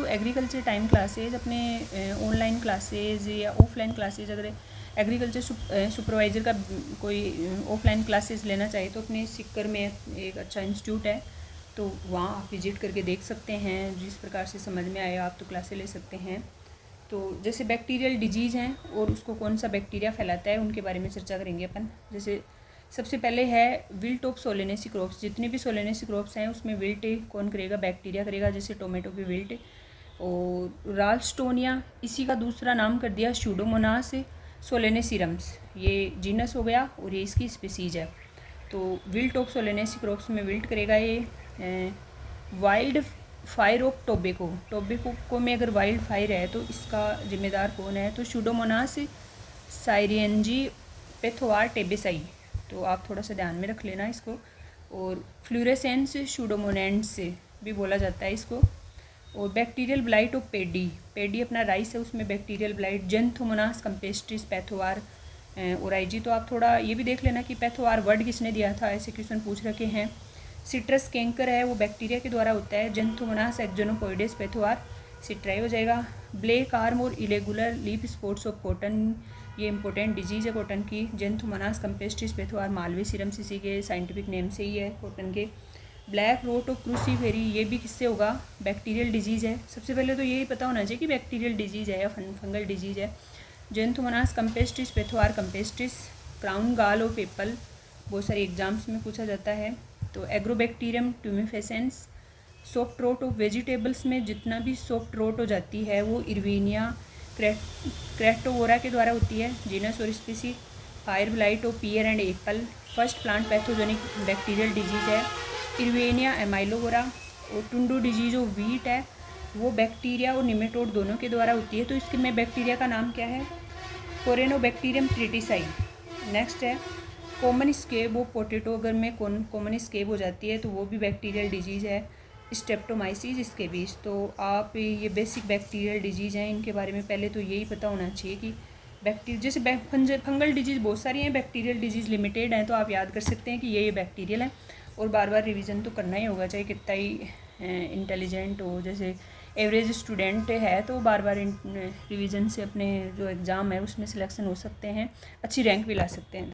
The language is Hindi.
एग्रीकल्चर टाइम क्लासेज अपने ऑनलाइन क्लासेज या ऑफलाइन क्लासेज, अगर एग्रीकल्चर सुपरवाइज़र का कोई ऑफलाइन क्लासेस लेना चाहिए तो अपने सिक्कर में एक अच्छा इंस्टीट्यूट है, तो वहाँ आप विजिट करके देख सकते हैं। जिस प्रकार से समझ में आए आप तो क्लासेस ले सकते हैं। तो जैसे बैक्टीरियल डिजीज़ हैं और उसको कौन सा बैक्टीरिया फैलाता है उनके बारे में चर्चा करेंगे अपन। जैसे सबसे पहले है विल्ट ऑफ सोलेनेसी क्रॉप्स। जितने भी सोलेनेसी क्रॉप्स हैं उसमें विल्ट कौन करेगा? बैक्टीरिया करेगा। जैसे टोमेटो की विल्ट और राल्स्टोनिया, इसी का दूसरा नाम कर दिया स्यूडोमोनास सोलेनेसीरम्स। ये जीनस हो गया और ये इसकी स्पीसीज है। तो विल्ट ऑफ सोलेनेसी क्रॉप्स में विल्ट करेगा ये। वाइल्ड फायर ऑफ टोबेको में अगर वाइल्ड फायर है तो इसका जिम्मेदार कौन है? तो स्यूडोमोनास साइरेंजी पेथोआर टेबेसाई। तो आप थोड़ा सा ध्यान में रख लेना इसको। और फ्लोरेसेंस स्यूडोमोनेंट्स से भी बोला जाता है इसको। और बैक्टीरियल ब्लाइट ऑफ पेडी अपना राइस है, उसमें bacterial blight Xanthomonas campestris pathovar oryzae. तो आप थोड़ा ये भी देख लेना कि पैथोआर वर्ड किसने दिया था, ऐसे क्वेश्चन पूछ रखे हैं। सिट्रस कैंकर है वो बैक्टीरिया के द्वारा होता है। जेंथोमोनास एक्जोनोपोइडेस पैथोआर सिट्राई हो जाएगा। ब्लैक आर्म और irregular leaf spots of cotton, ये इंपॉर्टेंट डिजीज़ है कॉटन की। जेंथोमोनास कंपेस्ट्रिस पैथोआर मालवी सीरम इसी के साइंटिफिक नेम से ही है कॉटन के। ब्लैक रोट ऑफ क्रूसीफेरी, ये भी किससे होगा? बैक्टीरियल डिजीज़ है। सबसे पहले तो यही पता होना चाहिए कि बैक्टीरियल डिजीज़ है या फंगल डिजीज़ है। Xanthomonas campestris pathovar campestris. Crown gall और पेपल, बहुत सारे एग्जाम्स में पूछा जाता है। तो Agrobacterium tumefaciens. Soft rot of vegetables में जितना भी सॉफ्ट रोट हो जाती है वो इरविनिया क्रेप्टोवोरा के द्वारा होती है, जीनस और species. Fire blight of pear and apple. First plant pathogenic bacterial disease है इरवेनिया एमाइलोवोरा। और टुंडो डिजीज ऑफ वीट है, वो बैक्टीरिया और निमेटोड दोनों के द्वारा होती है। तो इसके में बैक्टीरिया का नाम क्या है? कोरेनोबैक्टीरियम ट्रिटिसाई। नेक्स्ट है कॉमन स्केब ऑफ पोटैटो, अगर में कॉमन स्केब हो जाती है तो वो भी बैक्टीरियल डिजीज़ है। Streptomyces scabies. तो आप ये बेसिक बैक्टीरियल डिजीज़ हैं, इनके बारे में पहले तो यही पता होना चाहिए कि बैक्टीरिया जैसे फंगल डिजीज़ बहुत सारी हैं, बैक्टीरियल डिजीज़ लिमिटेड हैं। तो आप याद कर सकते हैं कि ये बैक्टीरियल है। और बार बार रिवीजन तो करना ही होगा, चाहे कितना ही इंटेलिजेंट हो। जैसे एवरेज स्टूडेंट है तो बार बार रिवीजन से अपने जो एग्ज़ाम है उसमें सिलेक्शन हो सकते हैं, अच्छी रैंक भी ला सकते हैं।